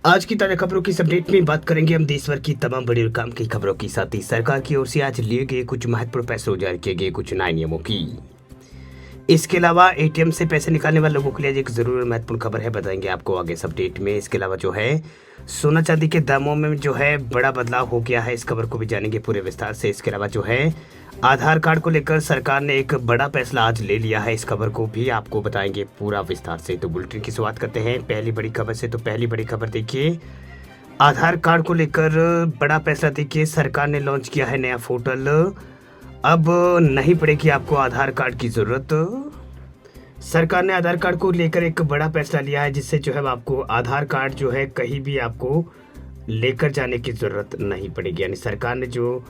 आज की ताजा खबरों की अपडेट में बात करेंगे हम देश भर की तमाम बड़ी और काम की खबरों की, साथ ही सरकार की ओर से आज लिए गए कुछ महत्वपूर्ण फैसलों जारी किए गए कुछ नए नियमों की। इसके अलावा एटीएम से पैसे निकालने वाले लोगों के लिए एक जरूर महत्वपूर्ण खबर है, बताएंगे आपको आगे इस अपडेट में। इसके अलावा जो है सोना चांदी के दामों में जो है बड़ा बदलाव हो गया है, इस खबर को भी जानेंगे पूरे विस्तार से। इसके अलावा जो है आधार कार्ड को लेकर सरकार ने एक बड़ा फैसला आज ले लिया है, इस खबर को भी आपको बताएंगे पूरा विस्तार से। तो बुलेटिन की शुरुआत करते हैं पहली बड़ी खबर से। तो पहली बड़ी खबर देखिए, आधार कार्ड को लेकर बड़ा फैसला। देखिए सरकार ने लॉन्च किया है नया पोर्टल, अब नहीं पड़ेगी आपको आधार कार्ड की जरूरत। सरकार ने आधार कार्ड को लेकर एक बड़ा फैसला लिया है, जिससे जो है आपको आधार कार्ड जो है कहीं भी आपको लेकर जाने की जरूरत नहीं पड़ेगी। यानी सरकार ने जो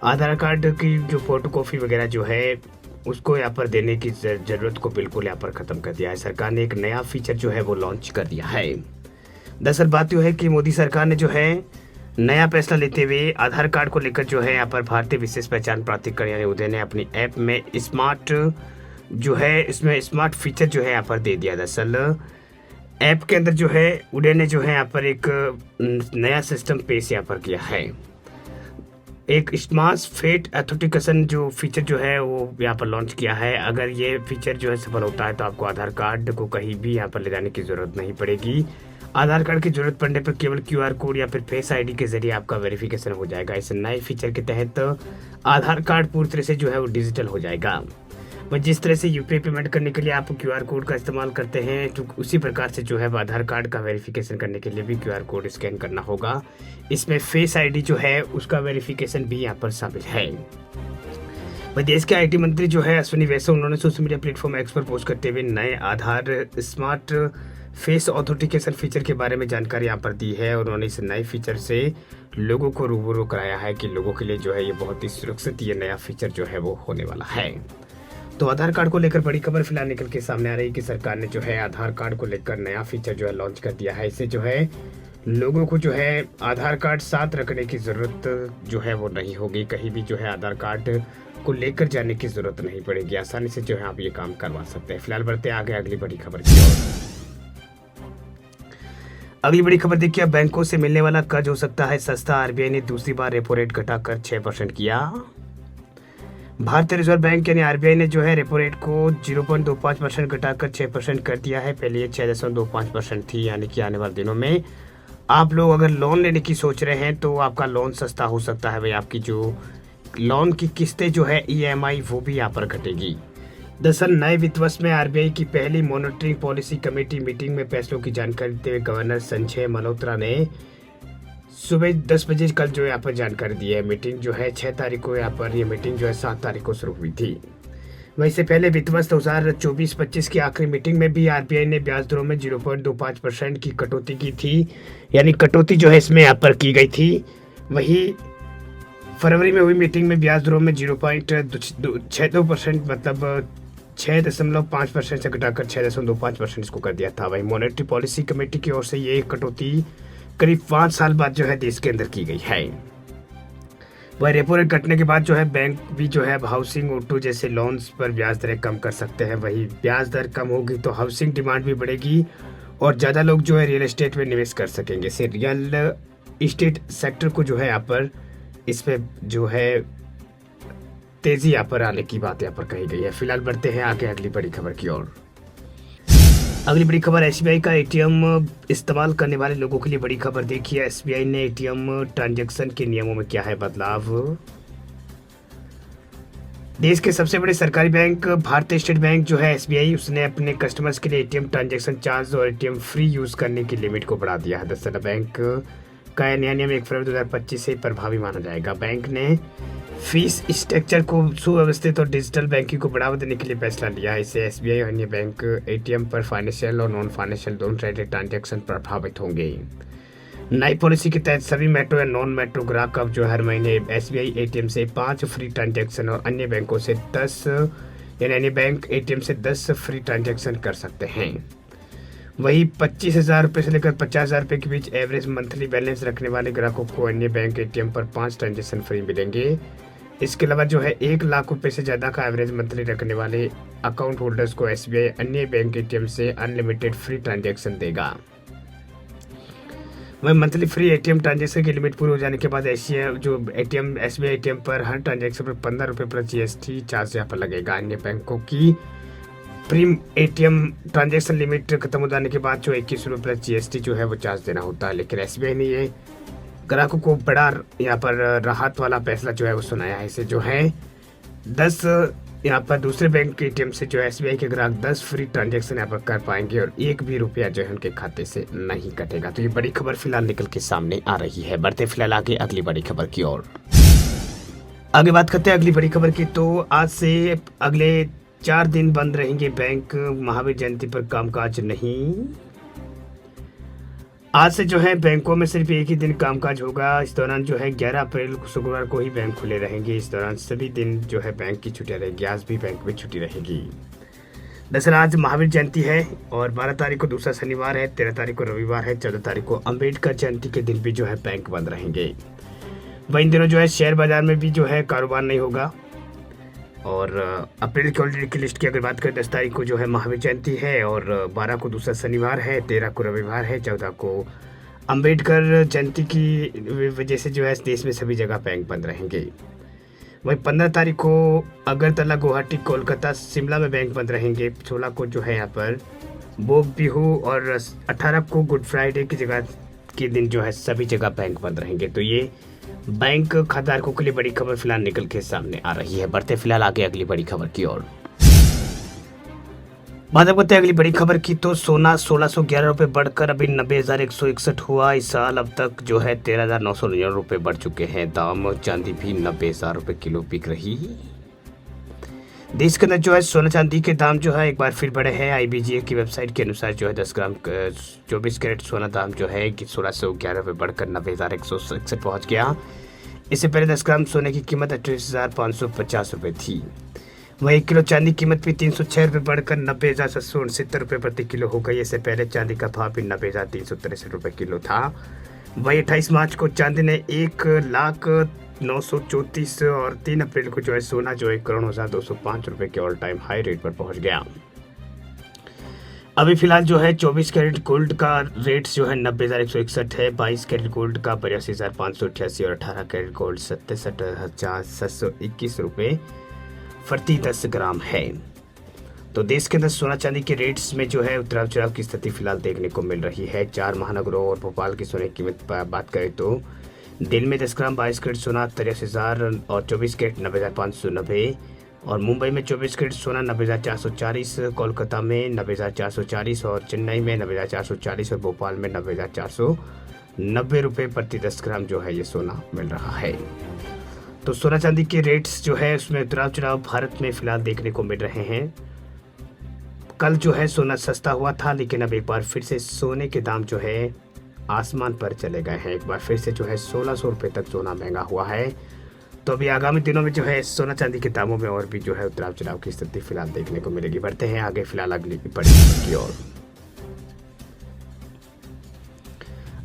आधार कार्ड की जो फोटो कॉपी वगैरह जो है उसको यहाँ पर देने की जरूरत को बिल्कुल यहाँ पर खत्म कर दिया है। सरकार ने एक नया फीचर जो है वो लॉन्च कर दिया है। दरअसल बात यह है कि मोदी सरकार ने जो है नया फैसला लेते हुए आधार कार्ड को लेकर जो है यहाँ पर भारतीय विशेष पहचान प्राधिकरण यानी उदय ने अपनी ऐप में स्मार्ट जो है इसमें स्मार्ट फीचर जो है यहाँ पर दे दिया। दरअसल ऐप के अंदर जो है उदय ने जो है यहाँ पर एक नया सिस्टम पेश यहाँ पर किया है। एक स्मार्ट फेट ऑथेंटिकेशन जो फीचर जो है वो यहाँ पर लॉन्च किया है। अगर ये फीचर जो है सफल होता है तो आपको आधार कार्ड को कहीं भी यहाँ पर ले जाने की जरूरत नहीं पड़ेगी। आधार कार्ड की जरूरत पड़ने पर केवल क्यूआर कोड या फिर फेस आईडी के जरिए आपका वेरिफिकेशन हो जाएगा। इस नए फीचर के तहत आधार कार्ड पूरी तरह से जो है वो डिजिटल हो जाएगा। वह जिस तरह से यूपीआई पेमेंट करने के लिए आप क्यूआर कोड का इस्तेमाल करते हैं, तो उसी प्रकार से जो है आधार कार्ड का वेरिफिकेशन करने के लिए भी क्यूआर कोड स्कैन करना होगा। इसमें फेस आईडी जो है उसका वेरिफिकेशन भी यहाँ पर शामिल है। वह देश के आईटी मंत्री जो है अश्विनी वैष्णव, उन्होंने सोशल मीडिया प्लेटफॉर्म एक्स पर पोस्ट करते हुए नए आधार स्मार्ट फेस ऑथेंटिकेशन फीचर के बारे में जानकारी यहाँ पर दी है। उन्होंने इस नए फीचर से लोगों को रूबरू कराया है कि लोगों के लिए जो है ये बहुत ही सुरक्षित ये नया फीचर जो है वो होने वाला है। तो आधार कार्ड को लेकर बड़ी खबर फिलहाल निकल के सामने आ रही है कि सरकार ने जो है आधार कार्ड को लेकर नया फीचर जो है लॉन्च कर दिया है। इससे जो है लोगों को जो है आधार कार्ड साथ रखने की ज़रूरत जो है वो नहीं होगी। कहीं भी जो है आधार कार्ड को लेकर जाने की ज़रूरत नहीं पड़ेगी। आसानी से जो है आप ये काम करवा सकते हैं। फिलहाल बढ़ते आगे अगली बड़ी खबर की ओर। अगली बड़ी खबर देखिए, बैंकों से मिलने वाला कर्ज हो सकता है सस्ता, आरबीआई ने दूसरी बार रेपो रेट घटाकर 6% किया। भारतीय रिजर्व बैंक यानी आरबीआई ने जो है रेपो रेट को 0.25% घटाकर 6% कर दिया है। पहले ये 6.25% थी। यानी कि आने वाले दिनों में आप लोग अगर लोन लेने की सोच रहे हैं तो आपका लोन सस्ता हो सकता है। भाई आपकी जो लोन की किस्तें जो है ईएमआई वो भी यहाँ पर घटेगी। दरअसल नए वित्त वर्ष में आरबीआई की पहली मॉनिटरिंग पॉलिसी कमेटी मीटिंग में फैसलों की जानकारी देते हुए गवर्नर संजय मल्होत्रा ने सुबह 10 बजे कल जो यहाँ पर जानकारी दी है। मीटिंग जो है 6 तारीख को यहाँ पर, ये मीटिंग जो है 7 तारीख को शुरू हुई थी। वैसे पहले वित्त वर्ष 2024-25 की आखिरी मीटिंग में भी आरबीआई ने ब्याज दरों में 0.25% की कटौती की थी। यानी कटौती जो है इसमें यहाँ पर की गई थी। वही फरवरी में हुई मीटिंग में ब्याज दरों में 0.62% मतलब 6.5% से घटाकर 6.25% इसको कर दिया था। वही मॉनेटरी पॉलिसी कमेटी की ओर से ये कटौती करीब 5 साल बाद जो है देश के अंदर की गई है। वह रेपो रेट घटने के बाद जो है बैंक भी जो है हाउसिंग ऑटो जैसे लोन्स पर ब्याज दरें कम कर सकते हैं। वही ब्याज दर कम होगी तो हाउसिंग डिमांड भी बढ़ेगी और ज़्यादा लोग जो है रियल एस्टेट में निवेश कर सकेंगे। इससे रियल एस्टेट सेक्टर को जो है यहाँ पर इसमें जो है तेजी यहाँ पर आने की बात यहाँ पर कही गई है। फिलहाल बढ़ते हैं आगे अगली बड़ी खबर की ओर। अगली बड़ी खबर एसबीआई का एटीएम इस्तेमाल करने वाले लोगों के लिए बड़ी खबर। देखिए एसबीआई ने एटीएम ट्रांजैक्शन के नियमों में किया है बदलाव। देश के सबसे बड़े सरकारी बैंक भारतीय स्टेट बैंक जो है एसबीआई, उसने अपने कस्टमर्स के लिए एटीएम ट्रांजैक्शन चार्ज और एटीएम फ्री यूज करने की लिमिट को बढ़ा दिया है। दरअसल बैंक का नया नियम 1 फरवरी 2025 से प्रभावी माना जाएगा। बैंक ने फीस स्ट्रक्चर को सुव्यवस्थित और डिजिटल बैंकिंग को बढ़ावा देने के लिए फैसला लिया है। इससे एसबीआई और अन्य बैंक एटीएम पर फाइनेंशियल और नॉन फाइनेंशियल दोनों तरह के ट्रांजैक्शन प्रभावित होंगे। नई पॉलिसी के तहत सभी मेट्रो या नॉन मेट्रो ग्राहक अब जो हर महीने एसबीआई एटीएम से 5 फ्री ट्रांजैक्शन और अन्य बैंकों से 10 यानी अन्य बैंक एटीएम से 10 फ्री ट्रांजैक्शन कर सकते हैं। वही 25,000 रुपये से लेकर 50,000 रुपये के बीच एवरेज मंथली बैलेंस रखने वाले ग्राहकों को अन्य बैंक एटीएम पर 5 ट्रांजैक्शन फ्री मिलेंगे। इसके अलावा जो है 1 लाख रुपए से ज़्यादा का एवरेज मंथली रखने वाले अकाउंट होल्डर्स को एसबीआई अन्य बैंक एटीएम से अनलिमिटेड फ्री ट्रांजैक्शन देगा। वह मंथली फ्री एटीएम ट्रांजैक्शन की लिमिट पूरी हो जाने के बाद जो एटीएम एसबीआई एटीएम पर हर ट्रांजैक्शन पर 15 रुपये प्लस जीएसटी चार्ज यहाँ पर लगेगा। अन्य बैंकों की प्री एटीएम ट्रांजैक्शन लिमिट खत्म हो जाने के बाद जो 21 रुपये प्लस जीएसटी जो है वो चार्ज देना होता है। लेकिन एसबीआई ने ये ग्राहकों को बड़ा यहाँ पर राहत वाला फैसला जो है वो सुनाया है। इसे जो है 10 यहाँ पर दूसरे बैंक के एटीएम से जो एसबीआई के ग्राहक 10 फ्री ट्रांजैक्शन यहाँ पर कर पाएंगे और 1 भी रुपया जो है उनके खाते से नहीं कटेगा। तो ये बड़ी खबर फिलहाल निकल के सामने आ रही है। बढ़ते फिलहाल आगे अगली बड़ी खबर की ओर। आगे बात करते हैं अगली बड़ी खबर की। तो आज से अगले 4 दिन बंद रहेंगे बैंक। महावीर जयंती पर कामकाज नहीं। आज से जो है बैंकों में सिर्फ एक ही दिन कामकाज होगा। इस दौरान जो है 11 अप्रैल को शुक्रवार को ही बैंक खुले रहेंगे। इस दौरान सभी दिन जो है बैंक की छुट्टियां रहेगी। आज भी बैंक में छुट्टी रहेगी। दरअसल आज महावीर जयंती है और 12 तारीख को दूसरा शनिवार है, 13 तारीख को रविवार है, 14 तारीख को अम्बेडकर जयंती के दिन भी जो है बैंक बंद रहेंगे। वही इन दिनों जो है शेयर बाजार में भी जो है कारोबार नहीं होगा। और अप्रैल कैलेंडर की लिस्ट की अगर बात करें 10 तारीख को जो है महावीर जयंती है और 12 को दूसरा शनिवार है, 13 को रविवार है, 14 को अम्बेडकर जयंती की वजह से जो है देश में सभी जगह बैंक बंद रहेंगे। वहीं 15 तारीख को अगरतला, गुवाहाटी, कोलकाता, शिमला में बैंक बंद रहेंगे। 16 को जो है यहाँ पर बोग बिहू और 18 को गुड फ्राइडे की जगह के दिन जो है सभी जगह बैंक बंद रहेंगे। तो ये बैंक खाताधारकों के लिए बड़ी खबर फिलहाल निकल के सामने आ रही है। बढ़ते फिलहाल आगे अगली बड़ी खबर की ओर। बात करते हैं अगली बड़ी खबर की। तो सोना 1611 रुपये बढ़कर अभी 90,161 हुआ। इस साल अब तक जो है 13,999 रुपये बढ़ चुके हैं दाम। चांदी भी 90,000 रुपये किलो बिक रही। देश के अंदर जो है सोना चांदी के दाम जो है एक बार फिर बढ़े हैं। आईबीजीए की वेबसाइट के अनुसार जो है 10 ग्राम 24 कैरेट सोना दाम जो है 1611 रुपये बढ़कर 90,161 पहुँच गया। इससे पहले 10 ग्राम सोने की कीमत 28,550 रुपये थी। वहीं 1 किलो चांदी की कीमत भी 306 रुपये बढ़कर 90,769 रुपये प्रति किलो हो गई। इससे पहले चांदी का भाव भी 90,363 रुपये किलो था। वहीं 28 मार्च को चांदी ने 1,09,34 और 3 अप्रैल को जो है सोना जो 1,02,05 रुपये के ऑल टाइम हाई रेट पर पहुंच गया। अभी फिलहाल जो है 24 कैरेट गोल्ड का रेट जो है 90,161 है। 22 कैरेट गोल्ड का 82,588 और 18 कैरेट गोल्ड 67,721 रुपये प्रति 10 ग्राम है। तो देश के अंदर सोना चांदी के रेट्स में जो है उतराव चढ़ाव की स्थिति फिलहाल देखने को मिल रही है। 4 महानगरों और भोपाल की सोने की कीमत पर बात करें तो दिल्ली में 10 ग्राम 22 कैरेट सोना 83,000 और 24 कैरेट 90,590 और मुंबई में 24 कैरेट सोना 90,440, कोलकाता में 90,440 और चेन्नई में 90,440 और भोपाल में 90,490 रुपये प्रति 10 ग्राम जो है ये सोना मिल रहा है। तो सोना चांदी के रेट्स जो है उसमें उतराव चढ़ाव भारत में फिलहाल देखने को मिल रहे हैं। कल जो है सोना सस्ता हुआ था लेकिन अब एक बार फिर से सोने के दाम जो है आसमान पर चले गए हैं। एक बार फिर से जो है 1600 रुपये तक सोना महंगा हुआ है। तो अभी आगामी दिनों में जो है सोना चांदी के दामों में और भी जो है उतराव चढ़ाव की स्थिति फिलहाल देखने को मिलेगी। बढ़ते हैं आगे फिलहाल अगली बड़ी खबर की ओर।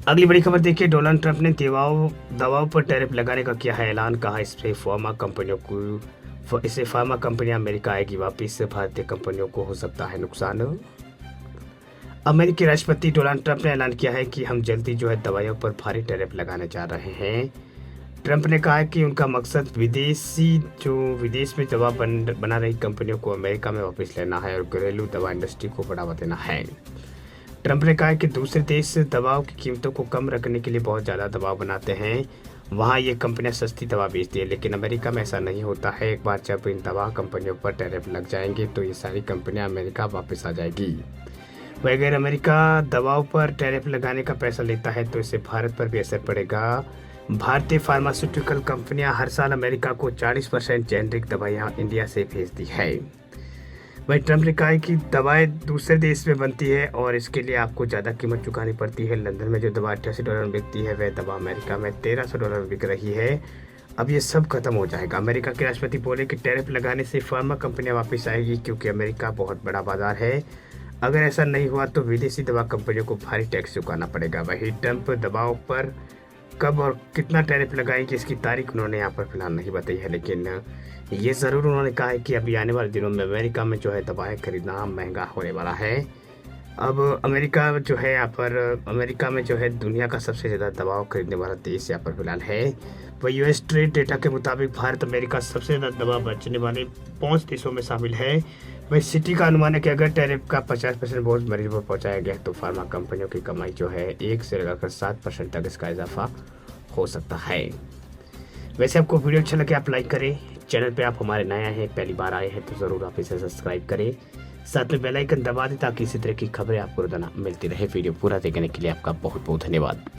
अगली बड़ी खबर देखिए। डोनाल्ड ट्रंप ने दवाओं पर टैरिफ लगाने का किया है ऐलान। कहा इससे फार्मा कंपनियां अमेरिका आएगी वापिस। भारतीय कंपनियों को हो सकता है नुकसान। अमेरिकी राष्ट्रपति डोनाल्ड ट्रंप ने ऐलान किया है कि हम जल्दी जो है दवाइयों पर भारी टैरिफ लगाने जा रहे हैं। ट्रंप ने कहा कि उनका मकसद विदेश में दवा बना रही कंपनियों को अमेरिका में वापस लेना है और घरेलू दवा इंडस्ट्री को बढ़ावा देना है। ट्रंप ने कहा कि दूसरे देश दवाओं की कीमतों को कम रखने के लिए बहुत ज़्यादा दवा बनाते हैं। वहाँ ये कंपनियां सस्ती दवा बेचती है लेकिन अमेरिका में ऐसा नहीं होता है। एक बार जब इन दवा कंपनियों पर टैरिफ लग जाएंगे तो ये सारी कंपनियां अमेरिका वापस आ जाएगी। वह अगर अमेरिका दवाओं पर टैरिफ लगाने का पैसा लेता है तो इससे भारत पर भी असर पड़ेगा। भारतीय फार्मास्यूटिकल कंपनियां हर साल अमेरिका को 40% जेनरिक दवाइयां इंडिया से भेजती है। वही ट्रंप ने कहा है कि दवाएं दूसरे देश में बनती है और इसके लिए आपको ज़्यादा कीमत चुकानी पड़ती है। लंदन में जो दवा $88 में बिकती है वह दवा अमेरिका में $1,300 में बिक रही है। अब ये सब खत्म हो जाएगा। अमेरिका के राष्ट्रपति बोले कि टैरिफ लगाने से फार्मा कंपनियां वापस आएगी क्योंकि अमेरिका बहुत बड़ा बाजार है। अगर ऐसा नहीं हुआ तो विदेशी दवा कंपनियों को भारी टैक्स चुकाना पड़ेगा। वही ट्रंप दवाओं पर कब और कितना टैरिफ लगाएंगे इसकी तारीख उन्होंने यहाँ पर फिलहाल नहीं बताई है, लेकिन ये ज़रूर उन्होंने कहा है कि अभी आने वाले दिनों में अमेरिका में जो है दवाएं खरीदना महंगा होने वाला है। अब अमेरिका जो है यहाँ पर अमेरिका में जो है दुनिया का सबसे ज़्यादा दवाओं खरीदने वाला देश यहाँ पर फिलहाल है। वह यूएस ट्रेड डेटा के मुताबिक भारत अमेरिका सबसे ज़्यादा दवा बेचने वाले 5 देशों में शामिल है। वही सिटी का अनुमान है कि अगर टैरिफ का 50% बोझ मरीजों पर पहुँचाया गया तो फार्मा कंपनियों की कमाई जो है 1 से लगाकर 7% तक इसका इजाफा हो सकता है। वैसे आपको वीडियो अच्छा लगे आप लाइक करें, चैनल पे आप हमारे नया हैं पहली बार आए हैं तो ज़रूर आप इसे सब्सक्राइब करें, साथ में बेल आइकन दबा दें ताकि इसी तरह की खबरें आपको रोजाना मिलती रहे। वीडियो पूरा देखने के लिए आपका बहुत बहुत धन्यवाद।